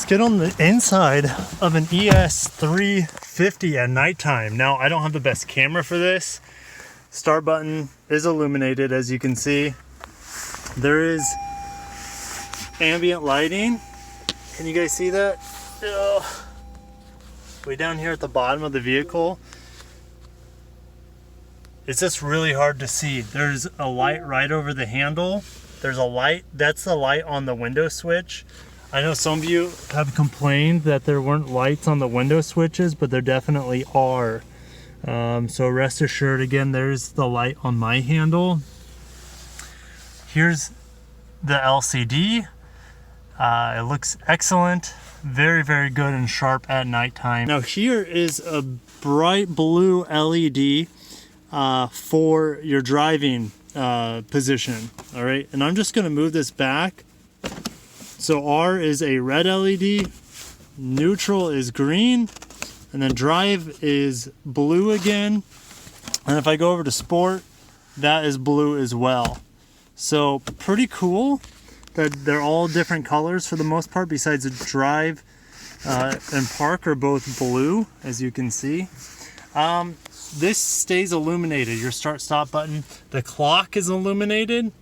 get on the inside of an ES350 at nighttime. Now, I don't have the best camera for this. Start button is illuminated, as you can see. There is ambient lighting. Can you guys see that? Way down here at the bottom of the vehicle. It's just really hard to see. There's a light right over the handle. There's a light, that's the light on the window switch. I know some of you have complained that there weren't lights on the window switches, but there definitely are. So rest assured, again, there's the light on my handle. Here's the LCD. It looks excellent. Very, very good and sharp at nighttime. Now here is a bright blue LED for your driving position. All right, and I'm just gonna move this back. So R is a red LED, neutral is green, and then drive is blue again. And if I go over to sport, that is blue as well. So pretty cool that they're all different colors for the most part, besides the drive and park are both blue, as you can see. This stays illuminated, your start stop button. The clock is illuminated.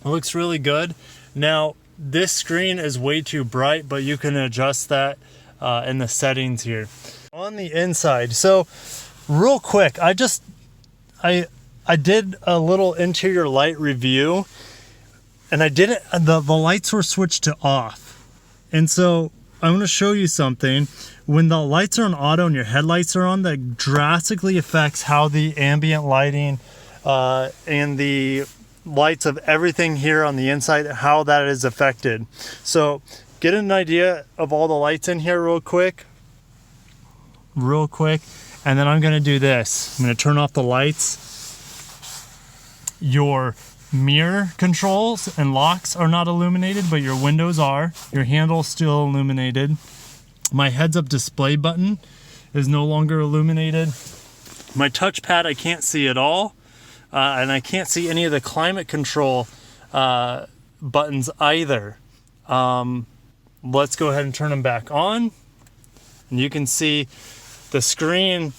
It looks really good. Now, this screen is way too bright, but you can adjust that in the settings here. On the inside, so real quick, I did a little interior light review, and I didn't, the lights were switched to off. And so I'm going to show you something. When the lights are on auto and your headlights are on, that drastically affects how the ambient lighting and the lights of everything here on the inside, how that is affected. So get an idea of all the lights in here real quick, and then I'm going to do this. I'm going to turn off the lights. Your mirror controls and locks are not illuminated, but your windows are. Your handle's still illuminated. My heads-up display button is no longer illuminated. My touchpad I can't see at all, and I can't see any of the climate control buttons either. Let's go ahead and turn them back on, and you can see the screen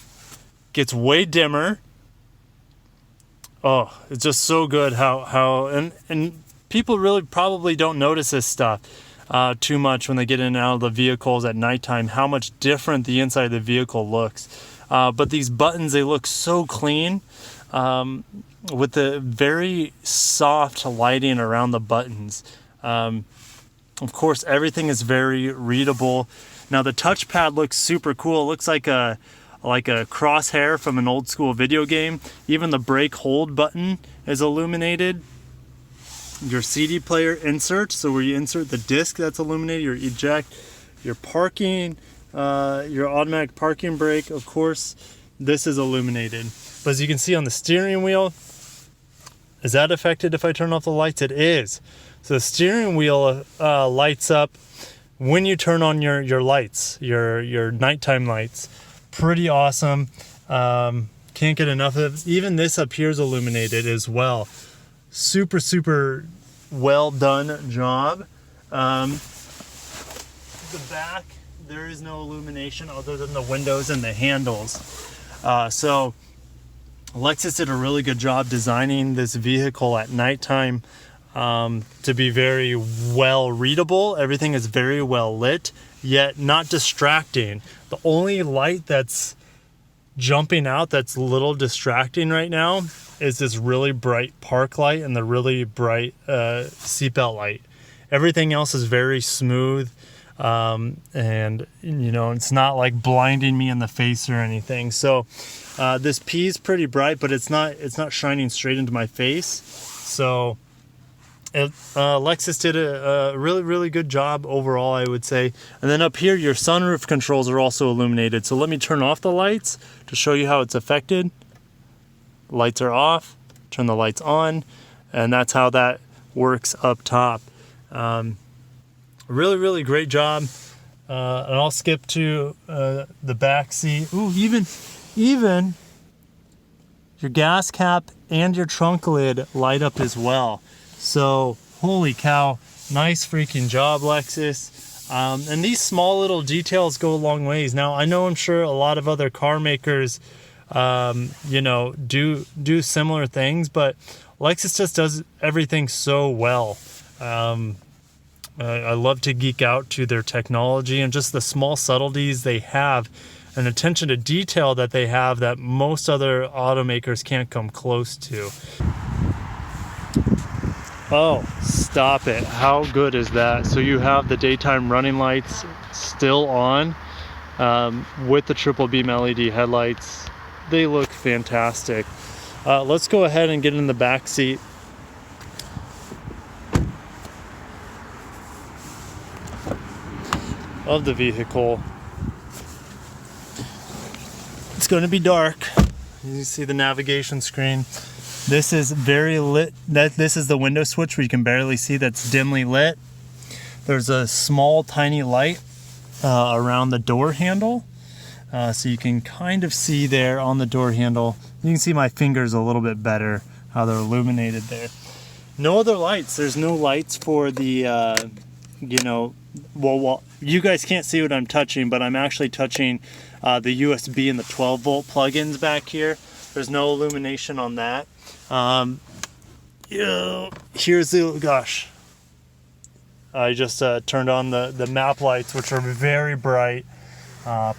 gets way dimmer. Oh, it's just so good and people really probably don't notice this stuff too much when they get in and out of the vehicles at nighttime, how much different the inside of the vehicle looks. But these buttons, they look so clean with the very soft lighting around the buttons. Of course, everything is very readable. Now the touchpad looks super cool. It looks like a crosshair from an old school video game. Even the brake hold button is illuminated. Your CD player insert, so where you insert the disc, that's illuminated. Your eject, your parking, your automatic parking brake, of course, this is illuminated. But as you can see on the steering wheel, is that affected if I turn off the lights? It is. So the steering wheel lights up when you turn on your lights, your nighttime lights. Pretty awesome. Can't get enough of it. Even this up here is illuminated as well. Super, super well done job. The back, there is no illumination other than the windows and the handles. So Lexus did a really good job designing this vehicle at nighttime to be very well readable. Everything is very well lit, yet not distracting. The only light that's jumping out that's a little distracting right now is this really bright park light and the really bright seatbelt light. Everything else is very smooth, and you know, it's not like blinding me in the face or anything. So this P is pretty bright, but it's not shining straight into my face. So Lexus did a really, really good job overall, I would say. And then up here, your sunroof controls are also illuminated. So let me turn off the lights to show you how it's affected. Lights are off, turn the lights on, and that's how that works up top. Really, really great job. And I'll skip to the back seat. Ooh, even your gas cap and your trunk lid light up as well. So, holy cow, nice freaking job, Lexus. And these small little details go a long ways. Now, I know I'm sure a lot of other car makers, you know, do similar things, but Lexus just does everything so well. I love to geek out to their technology and just the small subtleties they have and attention to detail that they have that most other automakers can't come close to. Oh, stop it. How good is that? So you have the daytime running lights still on with the triple beam LED headlights. They look fantastic. Let's go ahead and get in the back seat. Of the vehicle. It's going to be dark. You see the navigation screen. This is very lit. This is the window switch where you can barely see, that's dimly lit. There's a small tiny light around the door handle. So you can kind of see there on the door handle. You can see my fingers a little bit better, how they're illuminated there. No other lights. There's no lights for the, you know, well, you guys can't see what I'm touching, but I'm actually touching the USB and the 12 volt plugins back here. There's no illumination on that. Here's the, gosh, I just turned on the map lights, which are very bright.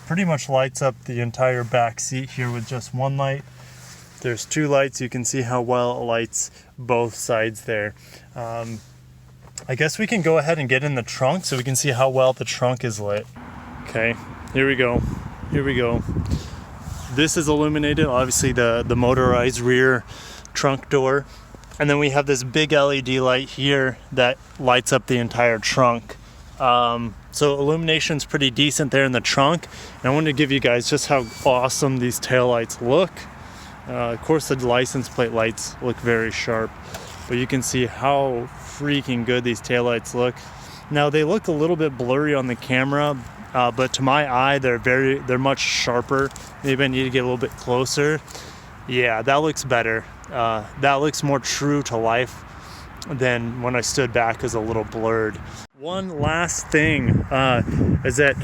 Pretty much lights up the entire back seat here with just one light. There's two lights. You can see how well it lights both sides there. I guess we can go ahead and get in the trunk so we can see how well the trunk is lit. Okay, here we go. Here we go. This is illuminated, obviously the motorized rear trunk door. And then we have this big LED light here that lights up the entire trunk. So illumination's pretty decent there in the trunk. And I wanted to give you guys just how awesome these taillights look. Of course, the license plate lights look very sharp, but you can see how freaking good these taillights look. Now they look a little bit blurry on the camera, but to my eye they're much sharper. Maybe I need to get a little bit closer. Yeah, that looks better. That looks more true to life than when I stood back as a little blurred. One last thing is that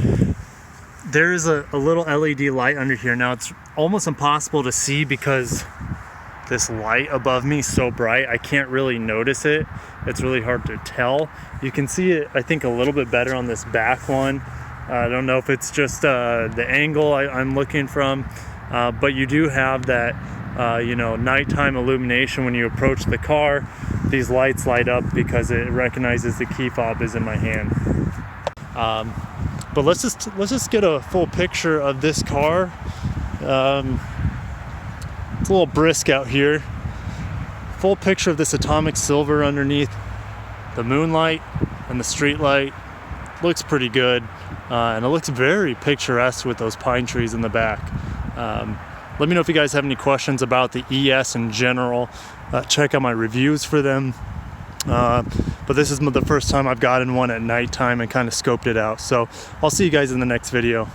there is a little LED light under here. Now it's almost impossible to see because this light above me is so bright, I can't really notice it. It's really hard to tell. You can see it, I think, a little bit better on this back one. I don't know if it's just the angle I'm looking from, but you do have that you know, nighttime illumination when you approach the car. These lights light up because it recognizes the key fob is in my hand. But let's just get a full picture of this car. It's a little brisk out here. Full picture of this atomic silver underneath the moonlight and the street light. Looks pretty good, and it looks very picturesque with those pine trees in the back. Let me know if you guys have any questions about the ES in general. Check out my reviews for them. But this is the first time I've gotten one at nighttime and kind of scoped it out. So I'll see you guys in the next video.